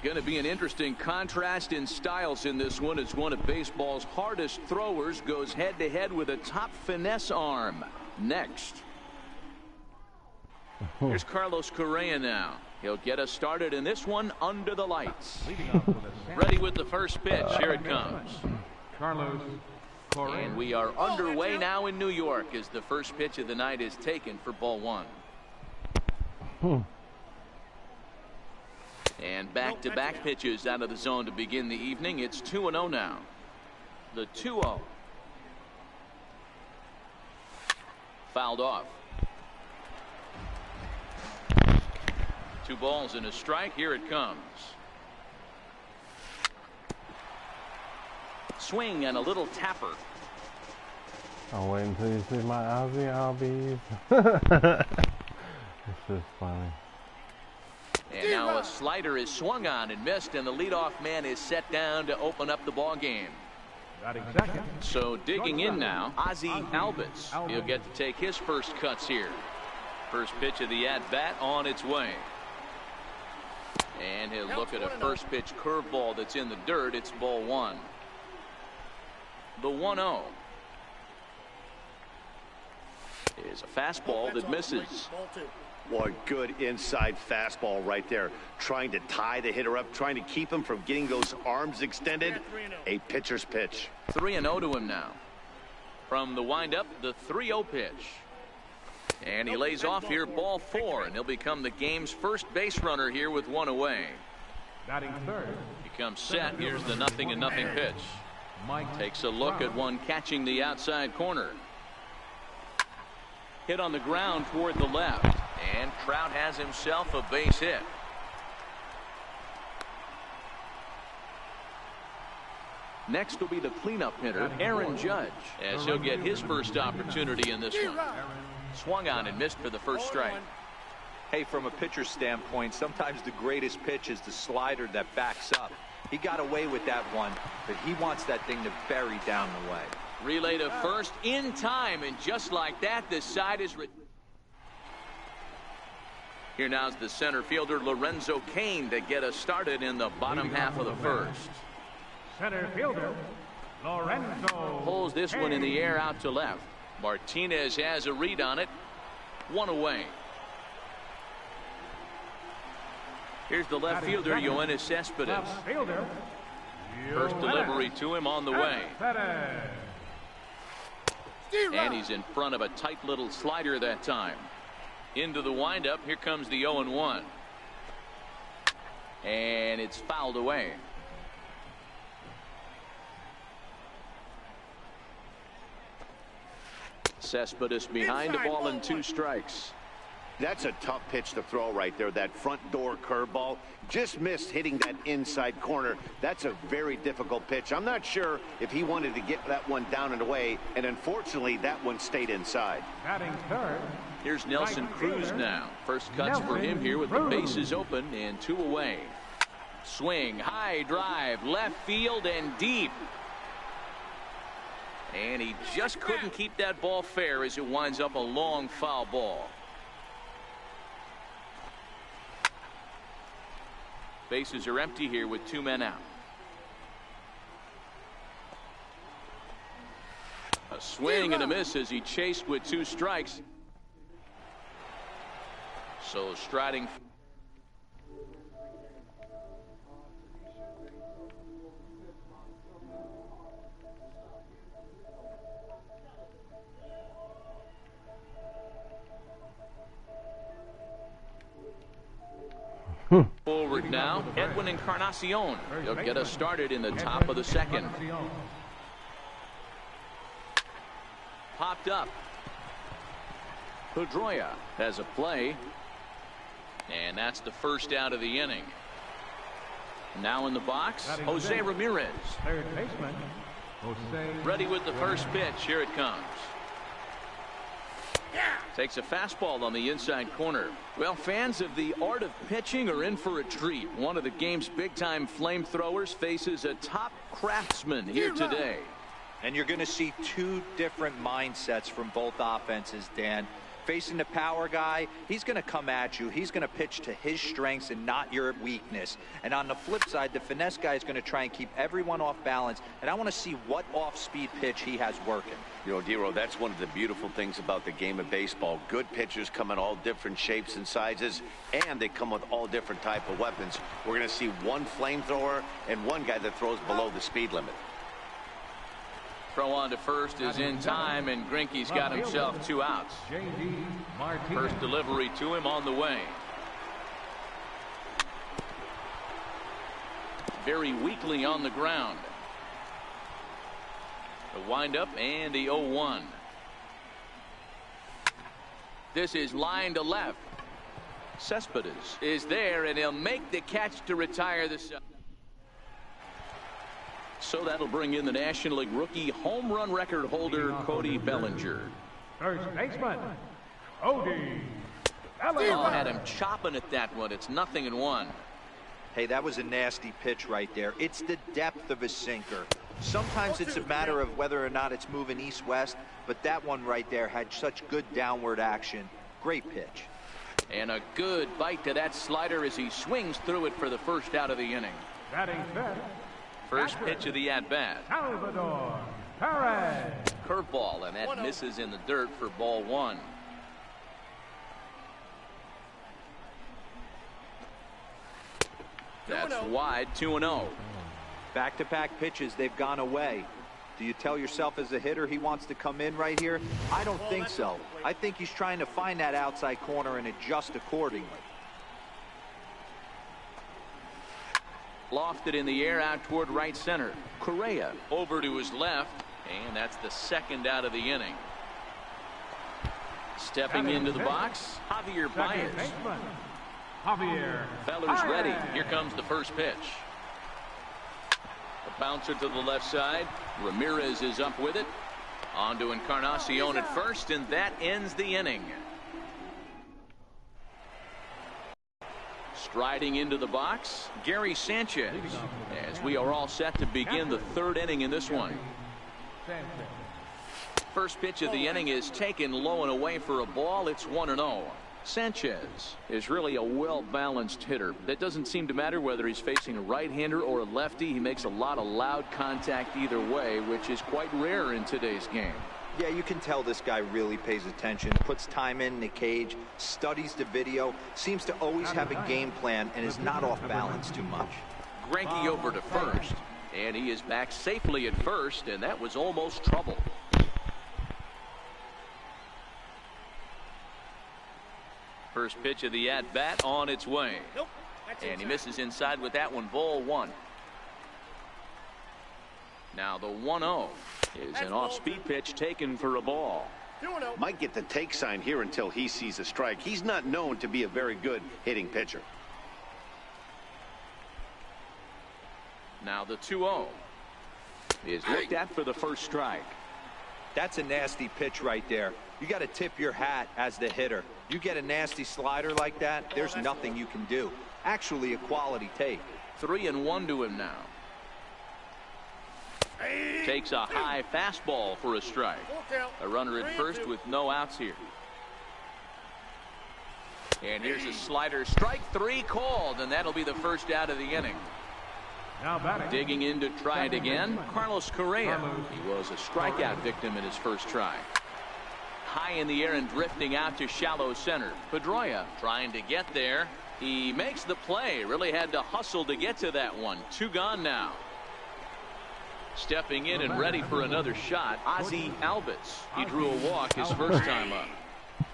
Going to be an interesting contrast in styles in this one as one of baseball's hardest throwers goes head to head with a top finesse arm. Next. Here's Carlos Correa now. He'll get us started in this one under the lights. Ready with the first pitch. Here it comes. Carlos Correa. And we are underway now in New York as the first pitch of the night is taken for ball one. And back-to-back pitches out of the zone to begin the evening. It's 2-0 now. The 2-0. Fouled off. 2 balls and a strike. Here it comes. Swing and a little tapper. I'll wait until you see my Ozzy Albies. It's just funny. And now a slider is swung on and missed, and the leadoff man is set down to open up the ball game. So digging in now, Ozzy Albies. He'll get to take his first cuts here. First pitch of the at-bat on its way. And he'll look at a first pitch curveball that's in the dirt. It's ball one. The 1-0 is a fastball that misses. Boy, good inside fastball right there. Trying to tie the hitter up, trying to keep him from getting those arms extended. A pitcher's pitch. 3-0 to him now. From the windup, the 3-0 pitch. And he lays off here, ball 4, and he'll become the game's first base runner here with 1 away. Batting third. He comes set. Here's the 0-0 pitch. Takes a look at one catching the outside corner. Hit on the ground toward the left. And Trout has himself a base hit. Next will be the cleanup hitter, Aaron Judge, as he'll get his first opportunity in this one. Swung on and missed for the first strike. Hey, from a pitcher's standpoint, sometimes the greatest pitch is the slider that backs up. He got away with that one, but he wants that thing to bury down the way. Relay to first in time, and just like that, the side is... Here now's the center fielder, Lorenzo Cain, to get us started in the bottom half of the first. Center fielder, Lorenzo. Pulls this one in the air out to left. Martinez has a read on it. 1 away. Here's the left fielder, Yoenis Cespedes. First delivery to him on the way. And he's in front of a tight little slider that time. Into the windup. Here comes the 0-1. And it's fouled away. Cespedes behind the ball and 2 strikes. That's a tough pitch to throw right there. That front door curveball just missed hitting that inside corner. That's a very difficult pitch. I'm not sure if he wanted to get that one down and away, and unfortunately that one stayed inside. Batting third. Here's Nelson Cruz now. First cuts for him here with the bases open and 2 away. Swing, high drive, left field and deep. And he just couldn't keep that ball fair as it winds up a long foul ball. Bases are empty here with 2 men out. A swing and a miss as he chased with 2 strikes. So striding. Forward now, Edwin Encarnacion. He'll get us started in the top of the second. Popped up. Pedroia has a play. And that's the first out of the inning. Now in the box, Jose Ramirez. Third baseman, Jose. Ready with the first pitch. Here it comes. Takes a fastball on the inside corner. Well, fans of the art of pitching are in for a treat. One of the game's big-time flamethrowers faces a top craftsman here today. And you're going to see 2 different mindsets from both offenses, Dan. Facing the power guy, he's going to come at you. He's going to pitch to his strengths and not your weakness. And on the flip side, the finesse guy is going to try and keep everyone off balance. And I want to see what off-speed pitch he has working. You know, Dero, that's one of the beautiful things about the game of baseball. Good pitchers come in all different shapes and sizes, and they come with all different type of weapons. We're going to see one flamethrower and one guy that throws below the speed limit. Throw on to first is in time, and Greinke's got himself 2 outs. First delivery to him on the way. Very weakly on the ground. The windup and the 0-1. This is line to left. Cespedes is there, and he'll make the catch to retire the side. So that'll bring in the National League rookie home run record holder Cody Bellinger. First baseman, Cody Bellinger. Oh, had him chopping at that one. It's 0-1. Hey, that was a nasty pitch right there. It's the depth of a sinker. Sometimes it's a matter of whether or not it's moving east-west, but that one right there had such good downward action. Great pitch. And a good bite to that slider as he swings through it for the first out of the inning. Batting fifth, First pitch of the at-bat. Salvador Perez. Curveball, and that misses in the dirt for ball 1. That's wide, 2-0. Back-to-back pitches, they've gone away. Do you tell yourself as a hitter he wants to come in right here? I don't think so. I think he's trying to find that outside corner and adjust accordingly. Lofted in the air out toward right center. Correa over to his left, and that's the second out of the inning. Stepping into the box, Javier Baez. Javier. Feller's ready. Here comes the first pitch. A bouncer to the left side. Ramirez is up with it. On to Encarnacion at first, and that ends the inning. Striding into the box, Gary Sanchez, as we are all set to begin the third inning in this one. First pitch of the inning is taken low and away for a ball. It's 1-0. Sanchez is really a well-balanced hitter. That doesn't seem to matter whether he's facing a right-hander or a lefty. He makes a lot of loud contact either way, which is quite rare in today's game. Yeah, you can tell this guy really pays attention, puts time in the cage, studies the video, seems to always have a game plan, and is not off balance too much. Greinke over to first, and he is back safely at first, and that was almost trouble. First pitch of the at-bat on its way. And he misses inside with that one, ball 1. Now the 1-0 is an off-speed pitch taken for a ball. Might get the take sign here until he sees a strike. He's not known to be a very good hitting pitcher. Now the 2-0 is looked at for the first strike. That's a nasty pitch right there. You got to tip your hat as the hitter. You get a nasty slider like that, there's nothing you can do. Actually a quality take. 3-1 to him now. Takes a high fastball for a strike. A runner at first with no outs here. And here's a slider. Strike 3 called, and that'll be the first out of the inning. Now batting. Digging in to try it again, Carlos Correa. He was a strikeout victim in his first try. High in the air and drifting out to shallow center. Pedroia trying to get there. He makes the play. Really had to hustle to get to that one. 2 gone now. Stepping in and ready for another shot, Ozzie Albies. He drew a walk his first time up.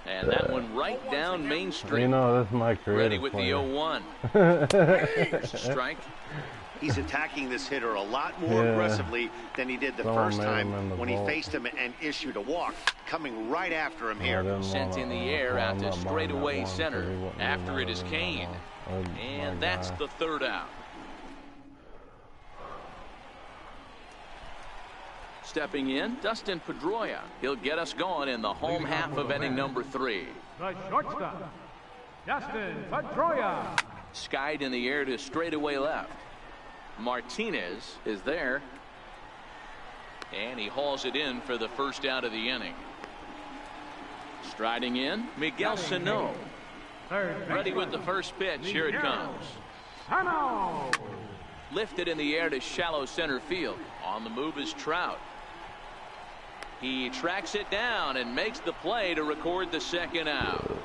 And that one right down Main Street. You know, that's my career. Ready with the 0-1. Strike. He's attacking this hitter a lot more aggressively than he did the first time when he faced him and issued a walk. Coming right after him here. Sent in the air out to straightaway center. After it is Kane. And that's the third out. Stepping in, Dustin Pedroia. He'll get us going in the home half of inning number 3. The shortstop, Dustin Pedroia. Skied in the air to straightaway left. Martinez is there. And he hauls it in for the first out of the inning. Striding in, Miguel Sano. Ready with the first pitch. Here it comes. Lifted in the air to shallow center field. On the move is Trout. He tracks it down and makes the play to record the second out.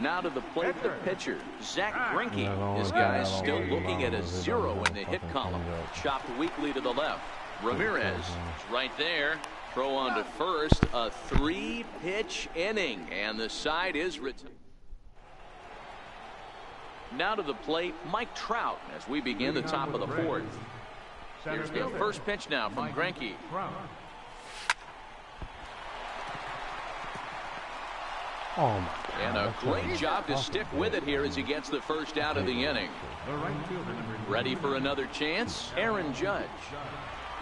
Now to the plate, the pitcher, Zach Greinke. His guy is still looking at a 0 in the hit column. Chopped weakly to the left. Ramirez is right there. Throw on to first. A 3-pitch inning, and the side is retired. Now to the plate, Mike Trout, as we begin the top of the fourth. Here's the first pitch now from Greinke. Oh my God. And a great job to stick with it here as he gets the first out of the inning. Ready for another chance? Aaron Judge.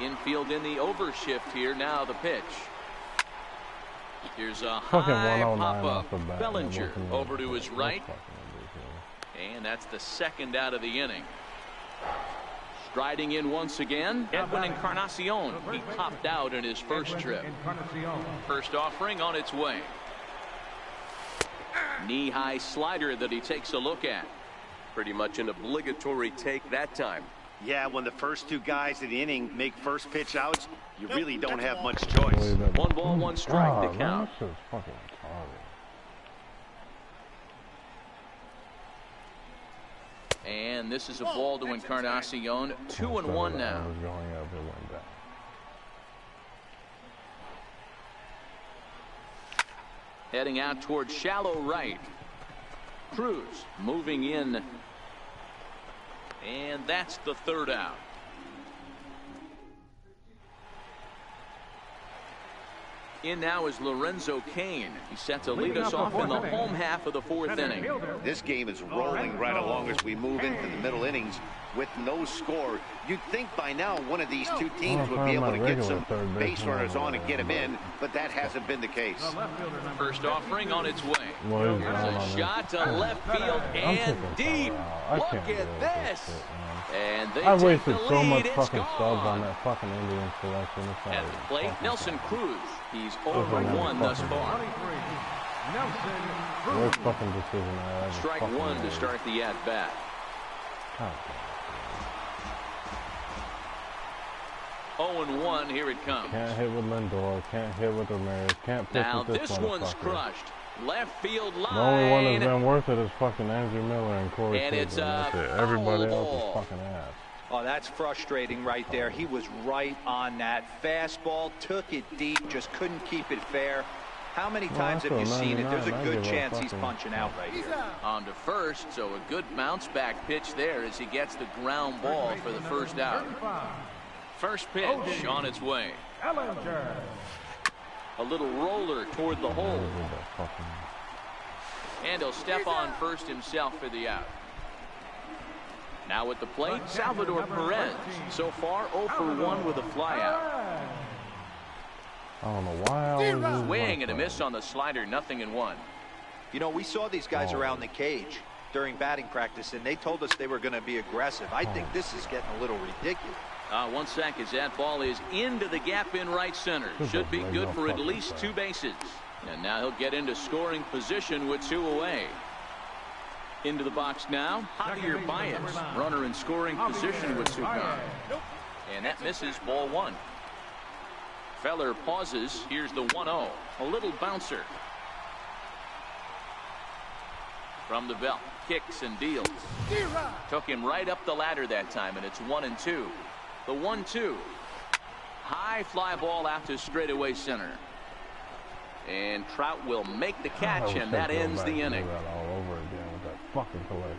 Infield in the overshift here. Now the pitch. Here's a high pop-up. Bellinger over to his right. And that's the second out of the inning. Striding in once again, Edwin Encarnacion. He popped out in his first trip. First offering on its way. Knee-high slider that he takes a look at. Pretty much an obligatory take that time. Yeah, when the first two guys in the inning make first pitch outs, you really don't have much choice. 1 ball, 1 strike to count. And this is a ball to Encarnacion. 2-1 now. Heading out towards shallow right. Cruz moving in. And that's the third out. In now is Lorenzo Cain. He's set to lead us off in the home half of the fourth inning. This game is rolling right along as we move into the middle innings with no score. You'd think by now one of these two teams would be able to get some base runners on and get them in, but that hasn't been the case. First offering on its way. There's a shot to left field and deep. Look at this. And they I take the wasted so much lead. fucking stubs on that fucking Indian selection. At the plate, Nelson Cruz. He's over 1 thus far. Worst fucking decision I ever. Strike 1 to start the at-bat. Oh. 0-1, here it comes. Can't hit with Lindor, can't hit with Ramirez, can't pitch Now with this one's crushed. Left field line. The only one that's been worth it is fucking Andrew Miller and Corey. And it's everybody else is fucking ass. Oh, that's frustrating right there. He was right on that. Fastball, took it deep, just couldn't keep it fair. How many times have you seen it? There's a good chance he's punching out right here. On to first, so a good bounce back pitch there as he gets the ground ball for the first out. First pitch on its way. A little roller toward the hole. And he'll step on first himself for the out. Now at the plate, Salvador Perez. So far, 0 for 1 with a flyout. I don't know why I always swing and a miss on the slider, 0-1. You know, we saw these guys around the cage during batting practice, and they told us they were going to be aggressive. I think this is getting a little ridiculous. 1 sec as that ball is into the gap in right center. Should be good for at least 2 bases. And now he'll get into scoring position with 2 away. Into the box now, Javier Baez, runner in scoring position with 2 gone. And that misses, ball 1. Feller pauses. Here's the 1-0. A little bouncer. From the belt, kicks and deals. Took him right up the ladder that time, and it's 1-2. The 1-2. High fly ball out to straightaway center. And Trout will make the catch, and that ends the inning. All over again with that fucking collection.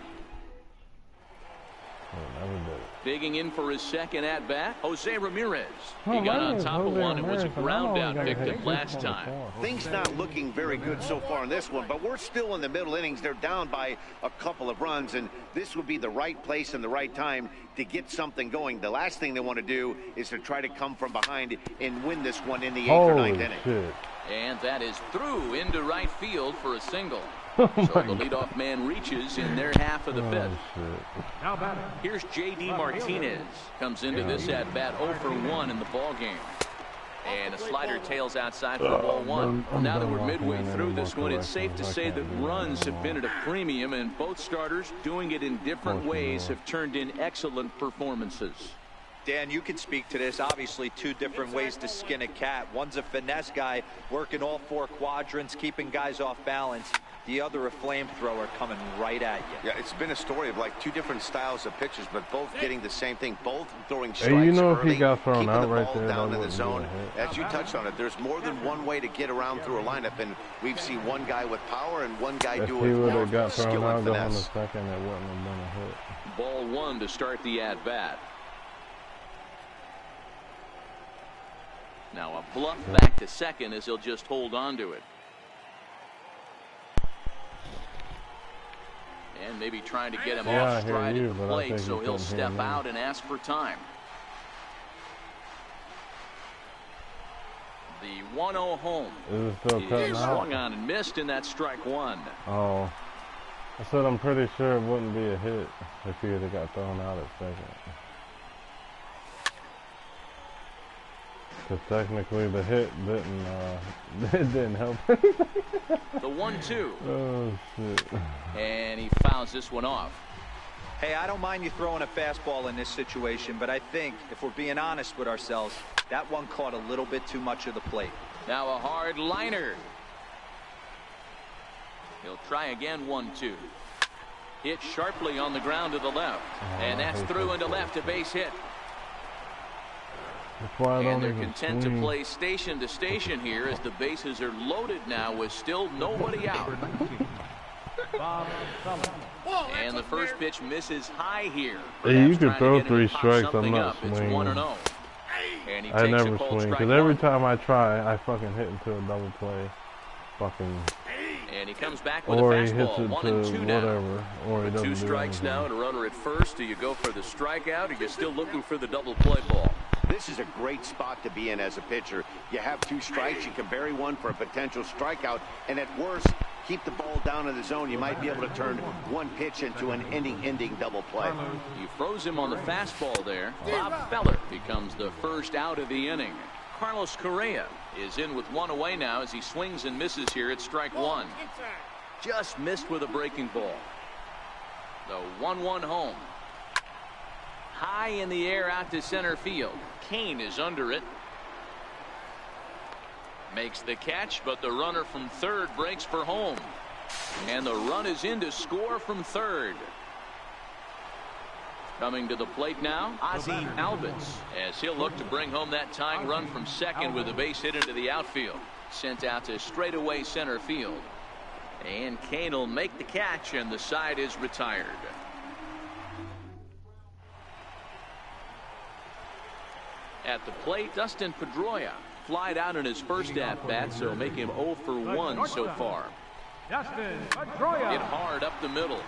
Never did it. Digging in for his second at-bat, Jose Ramirez. He got on top of one. It was a ground out picked up last time. Things not looking very good so far in this one, but we're still in the middle innings. They're down by a couple of runs, and this would be the right place and the right time to get something going. The last thing they want to do is to try to come from behind and win this one in the 8th or 9th inning. Shit. And that is through into right field for a single. So the leadoff man reaches in their half of the 5th. Here's J.D. Martinez. Comes into this at-bat 0 for 1 in the ballgame. And a slider tails outside for ball one. Well, now that we're midway through this one, it's safe to say that runs have been at a premium, and both starters, doing it in different ways, have turned in excellent performances. Dan, you can speak to this. Obviously, two different ways to skin a cat. One's a finesse guy, working all four quadrants, keeping guys off balance. The other, a flamethrower coming right at you. Yeah, it's been a story of like two different styles of pitchers, but both getting the same thing, both throwing strikes you know, early, if he got thrown keeping out the right ball there, down that in the wouldn't zone. be a hit. As you touched on it, there's more than one way to get around through a lineup, and we've seen one guy with power and one guy do it with more got skill thrown out and going a finesse. second, it wouldn't have been a hit. Ball one to start the at-bat. Now a bluff back to second as he'll just hold on to it. And maybe trying to get him off stride at the plate, so he'll step out and ask for time. The 1-0 home is swung on and missed, and that's strike one. Oh, I said I'm pretty sure it wouldn't be a hit if he had got thrown out at second. Because technically the hit didn't help anything. The 1-2. Oh, shit. And he fouls this one off. Hey, I don't mind you throwing a fastball in this situation, but I think, if we're being honest with ourselves, that one caught a little bit too much of the plate. Now a hard liner. He'll try again, 1-2. Hit sharply on the ground to the left. And that's through into left, a base hit. And they're content to play station to station here as the bases are loaded now with still nobody out. And the first pitch misses high here. Hey, you can throw 3 strikes, I'm not swinging. swinging. It's 1-0. And he I takes never a cold swing, strike because every one. time I try, I fucking hit into a double play. Fucking. And he comes back with Or a he hits fastball, it 1 to and 2 now. whatever. Or he doesn't 2 strikes now and a runner at first. Do you go for the strikeout, or you're still looking for the double play ball? This is a great spot to be in as a pitcher. You have 2 strikes, you can bury one for a potential strikeout, and at worst, keep the ball down in the zone. You might be able to turn one pitch into an inning-ending double play. You froze him on the fastball there. Bob Feller becomes the first out of the inning. Carlos Correa is in with 1 away now as he swings and misses here at strike 1. Just missed with a breaking ball. The 1-1 home. High in the air out to center field. Kane is under it. Makes the catch, but the runner from third breaks for home. And the run is in to score from third. Coming to the plate now, Ozzie Albies, as he'll look to bring home that tying run from second with a base hit into the outfield. Sent out to straightaway center field. And Kane will make the catch, and the side is retired. At the plate, Dustin Pedroia flied out in his first at-bat, so make him 0 for 1 so far. Dustin Hit Pedroia. hard up the middle.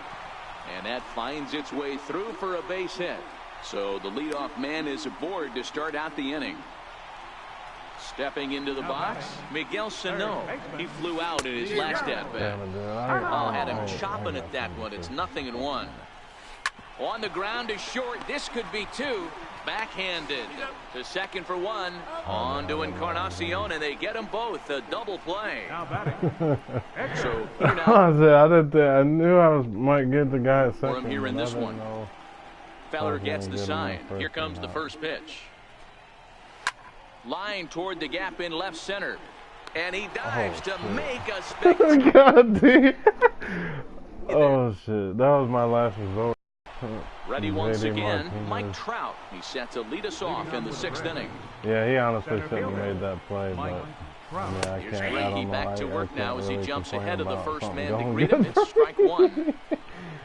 And that finds its way through for a base hit. So the leadoff man is aboard to start out the inning. Stepping into the box, Miguel Sano. He flew out in his last at-bat. Oh, had him chopping at that one. It's 0-1. On the ground is short. This could be 2. Backhanded to second for 1. On to Encarnacion, and they get them both. A double play. Now batting. So here now I knew I might get the guy at second. for him here in but I this didn't one. know. Feller I gets was the gonna get him sign. on first Here comes or the not. first pitch. Line toward the gap in left center. And he dives to shit. make a spectacular. God damn. Oh shit, that was my last resort. Ready once JD again, Martinez. Mike Trout. He's set to lead us off in the 6th inning. Yeah, he honestly shouldn't have made that play, but yeah, I Here's can't. I Greinke don't know. back to work I now can't as he really jumps complain ahead of the about first something man to going greet him. good. It's strike 1.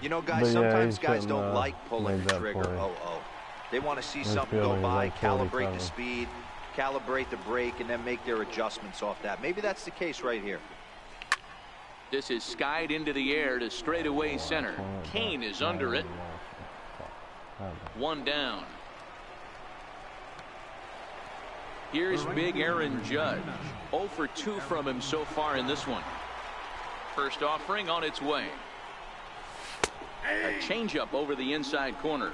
You know, guys, But yeah, sometimes he guys shouldn't, don't like pulling made the that trigger. play. They want to see His something go feeling is by, like calibrate 47. the speed, calibrate the brake, and then make their adjustments off that. Maybe that's the case right here. This is skied into the air to straightaway center. Kane is under it. 1 down. Here's big Aaron Judge. 0 for 2 from him so far in this one. First offering on its way. A changeup over the inside corner.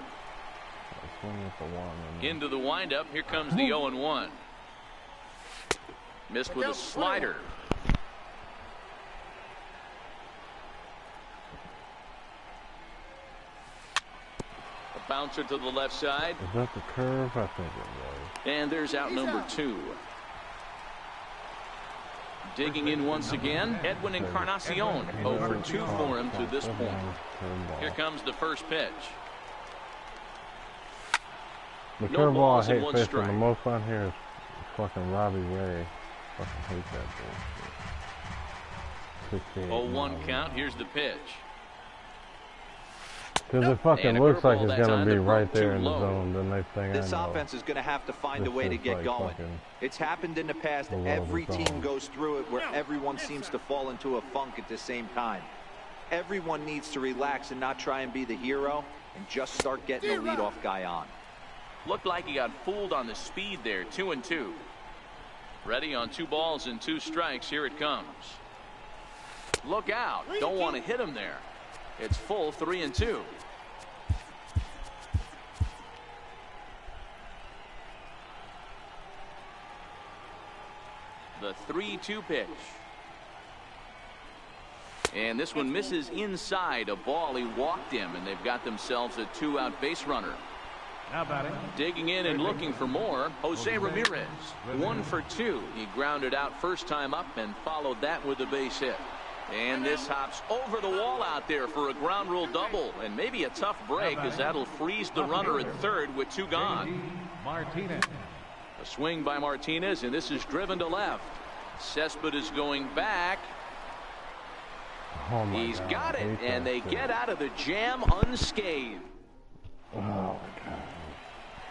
Swing with the one, and Into the windup. Here comes the 0-1. Missed with a slider. A bouncer to the left side. Is that the curve? I think it was. And there's out number 2. Digging in once again, Edwin Encarnacion. Over 2 for him to this point. Here comes the first pitch. The No curveball balls I and hate 1 facing strike. the most on here is fucking Robbie Ray. Fucking hate that bullshit. 0-1 count. Here's the pitch. Because it fucking And a looks like curveball it's that going time to be that right broke there too in the low. zone the next thing This I know. offense is going to have to find a This way to is get like going. fucking It's happened in the past. the world Every is team on. goes through it where everyone seems to fall into a funk at the same time. Everyone needs to relax and not try and be the hero and just start getting the leadoff guy on. Looked like he got fooled on the speed there. 2-2. Ready on 2 balls and 2 strikes. Here it comes. Look out. Don't want to hit him there. It's full 3-2. The 3-2 pitch. And this one misses inside. A ball. He walked him, and they've got themselves a 2-out base runner. Now batting. Digging in and looking for more, Jose Ramirez. 1 for 2. He grounded out first time up and followed that with a base hit. And this hops over the wall out there for a ground rule double. And maybe a tough break, as that'll freeze the runner at third with 2 gone. Martinez. A swing by Martinez, and this is driven to left. Cespedes going back. Oh my He's God, got I it, hate and that they shit. get out of the jam unscathed. Oh my God.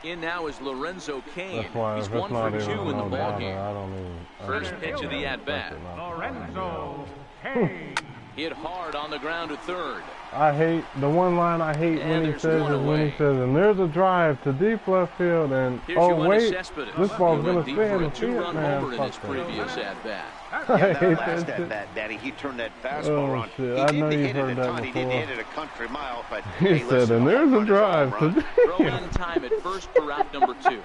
In now is Lorenzo Cain. That's why He's if it's 1 not for 2 even in the no ball doubt, game. I don't even. First pitch of the at-bat. Lorenzo Kane. Hit hard on the ground to third. I hate the one line I hate And when he there's says one is when away. he says, and there's a drive to deep left field, and Here's oh your one wait, to Cespedes. this ball's He gonna went deep stay for in a the field, 2-run man. homer in his Fuck that. previous at-bat. I Yeah, hate that that last shit. at bat, Daddy, he turned that fastball Oh, around. shit. He I didn't know hit you've it heard a that ton. He didn't before. hit it a country mile, but He hey, said, listen, and a there's home a run is a drive home to run. Throw in time at first for out number 2.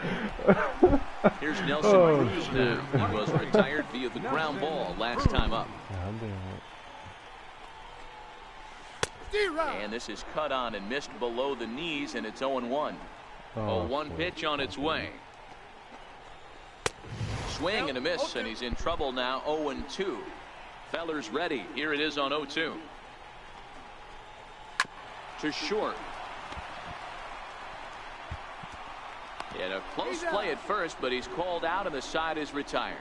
Here's Nelson Oh, Cruz shit. now. He was retired via the ground ball last time up. God damn it. And this is cut on and missed below the knees, and it's 0-1. Oh, 0-1 shit. pitch on its way. Swing and a miss, and he's in trouble now. 0-2. Feller's ready. Here it is on 0-2. To short. He had a close play at first, but he's called out, and the side is retired.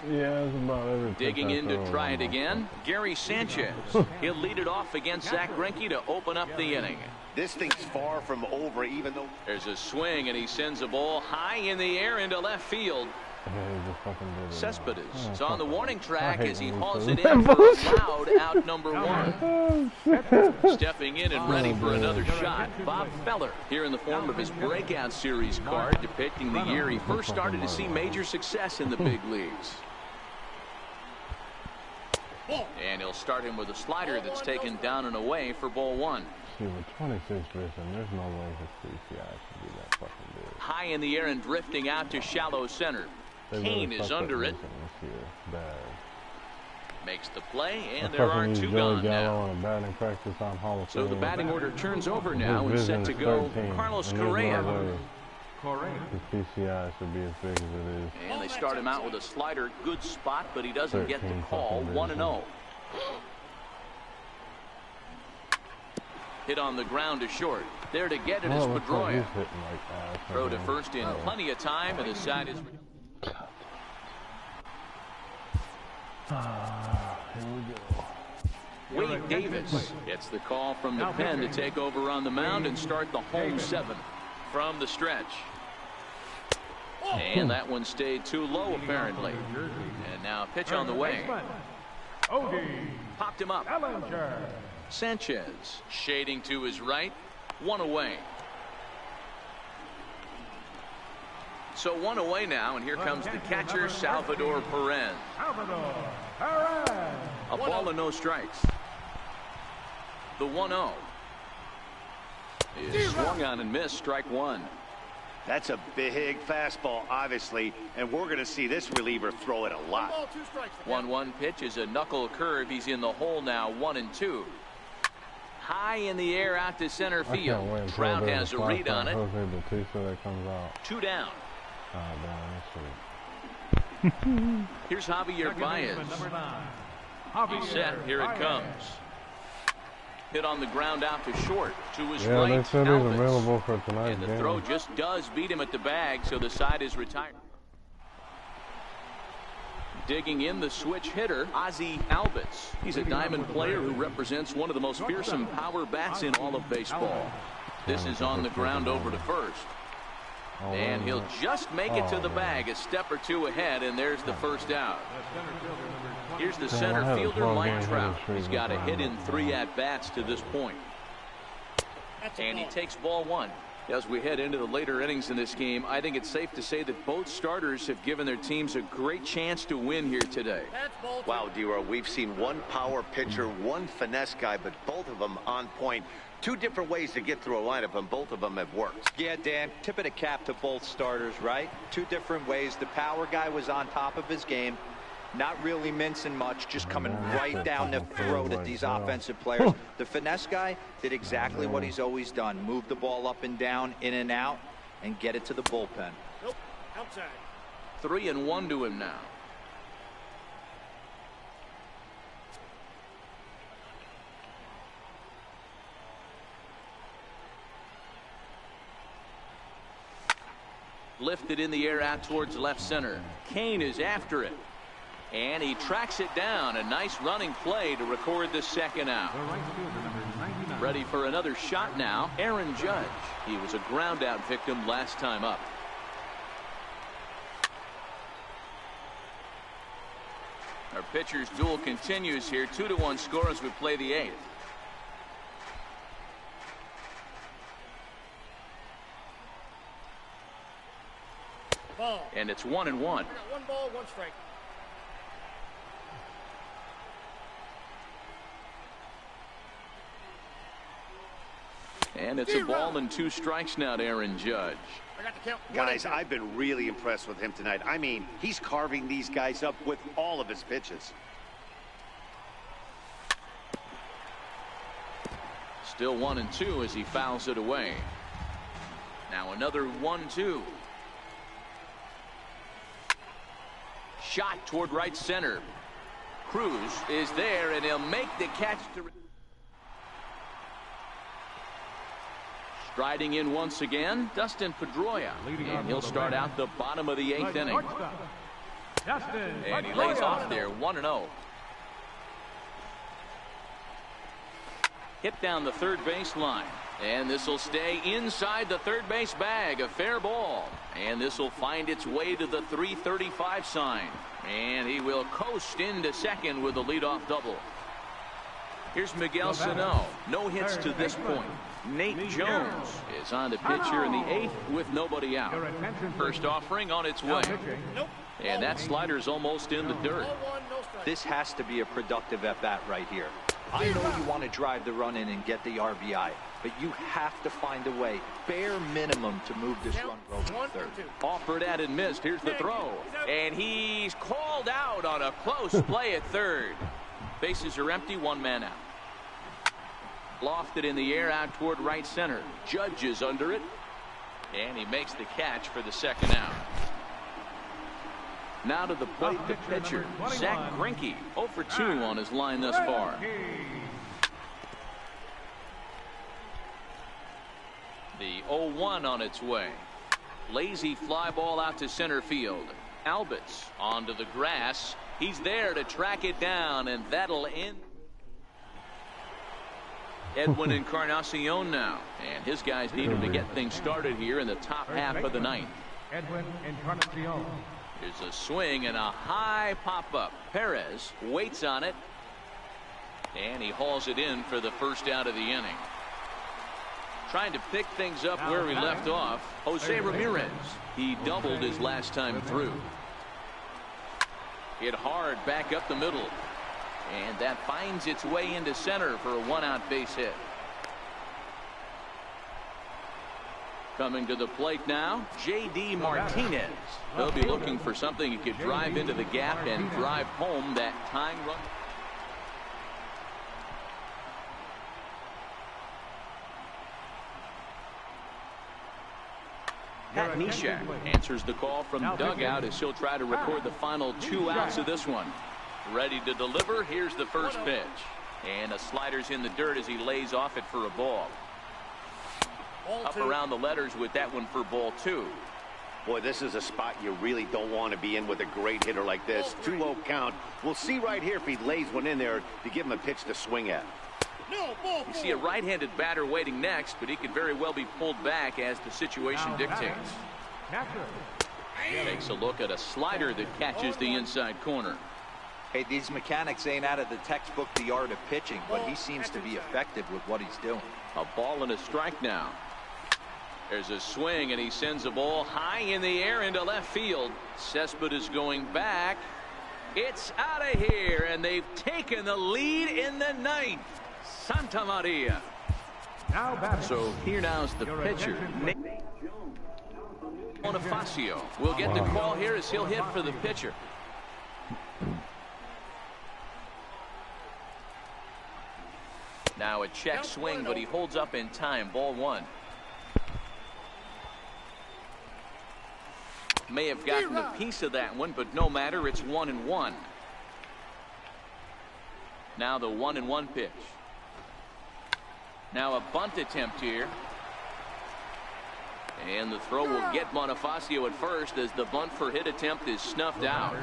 Yeah, it's about every pitch Digging I in to throw try him it off. again, Gary Sanchez. He'll lead it off against Zach Greinke to open up the inning. This thing's far from over, even though There's a swing, and he sends a ball high in the air into left field. Yeah, he just fucking did it. Cespedes Oh, is on the fuck. warning I track hate as he when hauls he it says in that for a bullshit. loud out number 1. Oh, shit. Stepping in and ready for another shot, Bob Feller, here in the form of his breakout series card, depicting the year he first started to see major success in the big leagues. And he'll start him with a slider that's taken down and away for ball 1. See, with 26 vision, there's no way his CCI should be that fucking big. High in the air and drifting out to shallow center. They Kane really is fucked under up it. Mason this year. Bad. Makes the play, and I there are fucking 2 used gone Joey Gallo now. on a batting practice on Hall of So the Fame. batting order turns over now and His set vision to is go 13, Carlos and there's Correa. no way Correa. his PCI should be as big as it is. And they start him out with a slider. Good spot, but he doesn't get the 13 call. fucking 1-0. Hit on the ground to short. There to get it is Oh, looks like he's Pedroia. hitting like ass. Throw to first in Uh-oh. plenty of time, and the side is. Here we go. Wade Davis gets the call from the pen to take over on the mound and start the home 7th from the stretch. And that one stayed too low, apparently. And now a pitch on the way. Odie Popped him up. Bellinger. Sanchez shading to his right. 1 away. So 1 away now, and here comes the catcher, Salvador Perez. Salvador Perez. A ball and no strikes. The 1-0 is swung on and missed, strike 1. That's a big fastball, obviously, and we're going to see this reliever throw it a lot. 1-1 pitch is a knuckle curve. He's in the hole now, 1-2. High in the air out to center field. Trout has a read on it. 2 down. Here's Javier Baez. He's set. Here it comes. Hit on the ground out to short. To his right, they said he's Alvis. available for tonight's And the game. throw just does beat him at the bag, so the side is retired. Digging in the switch hitter, Ozzie Alvis. He's a diamond player who represents one of the most fearsome power bats in all of baseball. This is on the ground over to first. And he'll just make it to the bag, a step or two ahead, and there's the first out. Here's the center fielder, Mike Trout. He's got a hit in 3 at-bats to this point. And he takes ball 1. As we head into the later innings in this game, I think it's safe to say that both starters have given their teams a great chance to win here today. Wow, D-Row, we've seen one power pitcher, one finesse guy, but both of them on point. 2 different ways to get through a lineup, and both of them have worked. Yeah, Dan, tip of the cap to both starters, right? 2 different ways. The power guy was on top of his game. Not really mincing much, just coming right down the throat at these offensive players. The finesse guy did exactly what he's always done. Move the ball up and down, in and out, and get it to the bullpen. Nope, outside. 3-1 to him now. Lifted in the air out towards left center. Kane is after it. And he tracks it down. A nice running play to record the second out. Ready for another shot now, Aaron Judge. He was a ground out victim last time up. Our pitcher's duel continues here. 2-1 score as we play the 8th. Ball. And it's 1-1. 1 ball, 1 strike. And it's a ball and 2 strikes now to Aaron Judge. I got the count. Guys, I've been really impressed with him tonight. I mean, he's carving these guys up with all of his pitches. Still 1-2 as he fouls it away. Now another 1-2. Shot toward right center. Cruz is there, and he'll make the catch to... Striding in once again, Dustin Pedroia. And he'll start out the bottom of the 8th inning. And he lays off there, 1-0. Hit down the third base line. And this will stay inside the third base bag. A fair ball. And this will find its way to the 335 sign. And he will coast into second with a leadoff double. Here's Miguel Sano. No hits to this point. Nate Jones is on the pitch here in the 8th with nobody out. First offering on its way. And that slider's almost in the dirt. This has to be a productive at-bat right here. I know you want to drive the run in and get the RBI, but you have to find a way, bare minimum, to move this run over to third. Offered at and missed. Here's the throw. And he's called out on a close play at third. Bases are empty, 1 man out. Lofted in the air out toward right center. Judge is under it. And he makes the catch for the second out. Now to the plate, the pitcher, Zach Greinke, 0 for 2 on his line thus far. The 0-1 on its way. Lazy fly ball out to center field. Albits onto the grass. He's there to track it down, and that'll end. Edwin Encarnacion now, and his guys need him to get things started here in the top half of the 9th. Edwin Encarnacion. There's a swing and a high pop-up. Perez waits on it, and he hauls it in for the first out of the inning. Trying to pick things up where he left off, Jose Ramirez. He doubled his last time through. Hit hard back up the middle. And that finds its way into center for a 1-out base hit. Coming to the plate now, J.D. Martinez. They'll be looking for something he could drive into the gap and drive home that tying run. Pat Neshek answers the call from dugout as he'll try to record the final 2 outs of this one. Ready to deliver. Here's the first pitch. And a slider's in the dirt as he lays off it for a ball. Up around the letters with that one for ball 2. Boy, this is a spot you really don't want to be in with a great hitter like this. 2-0 count. We'll see right here if he lays one in there to give him a pitch to swing at. You see a right-handed batter waiting next, but he could very well be pulled back as the situation dictates. Takes a look at a slider that catches the inside corner. Hey, these mechanics ain't out of the textbook The Art of Pitching, but he seems to be effective with what he's doing. A ball and a strike now. There's a swing, and he sends a ball high in the air into left field. Cespedes going back. It's out of here, and they've taken the lead in the ninth. Santa Maria. So here now's the pitcher. Bonifacio will get the call here as he'll hit for the pitcher. Now a check swing, but he holds up in time. Ball 1. May have gotten a piece of that one, but no matter. It's 1-1. Now the 1-1 pitch. Now a bunt attempt here. And the throw will get Bonifacio at first as the bunt for hit attempt is snuffed out.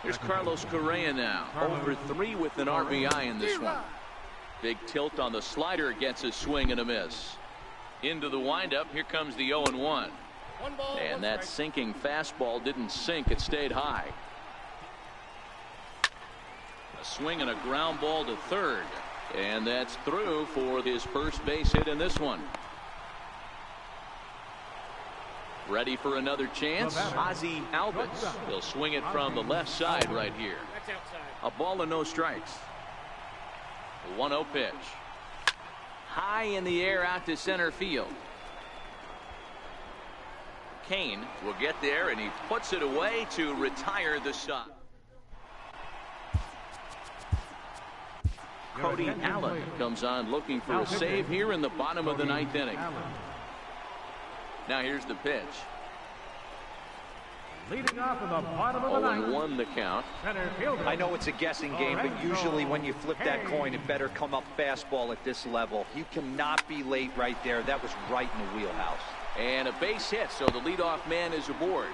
Here's Carlos Correa now. Over 3 with an RBI in this one. Big tilt on the slider, gets a swing and a miss. Into the windup. Here comes the 0-1. And that sinking fastball didn't sink. It stayed high. A swing and a ground ball to third. And that's through for his first base hit in this one. Ready for another chance. Ozzie Albies. He'll swing it from the left side right here. A ball and no strikes. The 1-0 pitch. High in the air out to center field. Kane will get there, and he puts it away to retire the side. Cody Allen comes on looking for a save here in the bottom of the ninth inning. Now here's the pitch. Leading off in the bottom of the ninth. 0-1 the count. I know it's a guessing game, but usually when you flip that coin, it better come up fastball at this level. You cannot be late right there. That was right in the wheelhouse. And a base hit, so the leadoff man is aboard.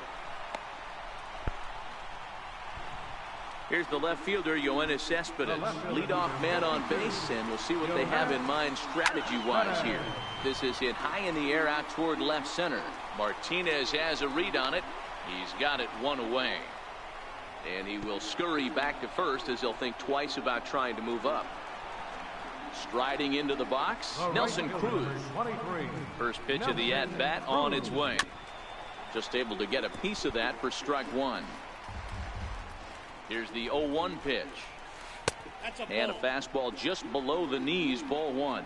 Here's the left fielder, Yoenis Cespedes. Leadoff man on base, and we'll see what they have in mind strategy-wise here. This is hit high in the air out toward left center. Martinez has a read on it. He's got it one away. And he will scurry back to first as he'll think twice about trying to move up. Striding into the box, Nelson Cruz. First pitch of the at-bat on its way. Just able to get a piece of that for strike 1. Here's the 0-1 pitch. And a fastball just below the knees, ball 1.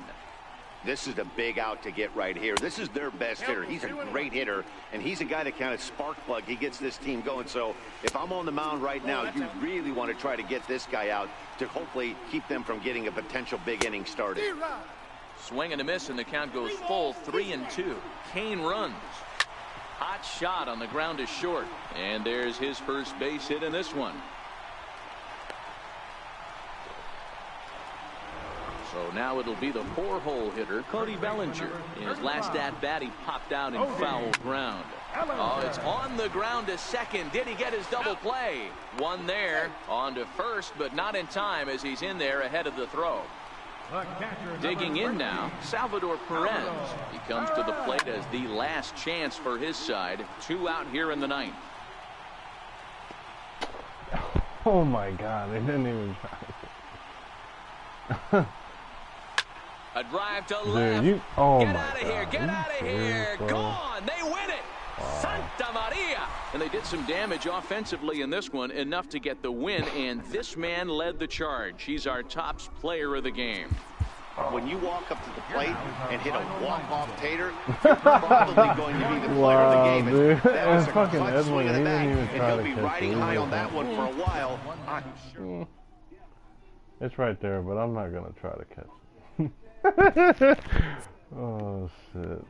This is a big out to get right here. This is their best hitter. He's a great hitter, and he's a guy that kind of spark plug. He gets this team going. So if I'm on the mound right now, you really want to try to get this guy out to hopefully keep them from getting a potential big inning started. Swing and a miss, and the count goes full 3-2. Kane runs. Hot shot on the ground is short. And there's his first base hit in this one. So now it'll be the 4-hole hitter, Cody Bellinger. In his last at-bat, he popped out in foul ground. Oh, it's on the ground to second. Did he get his double play? One there, on to first, but not in time as he's in there ahead of the throw. Digging in now, Salvador Perez. He comes to the plate as the last chance for his side. 2 out here in the ninth. Oh my God, they didn't even try. A drive to left. Dude, oh get my out of God. here. Get out of here. Bro. Gone. They win it. Wow. Santa Maria. And they did some damage offensively in this one, enough to get the win. And this man led the charge. He's our top player of the game. When you walk up to the plate and hit a walk-off tater, you're probably going to be the player of the game. Dude. That was a Fucking clutch Edwin, swing of the he bat, didn't even and try he'll to be catch riding it. high on that one for a while, I'm sure. It's right there, but I'm not gonna try to catch it. Oh shit.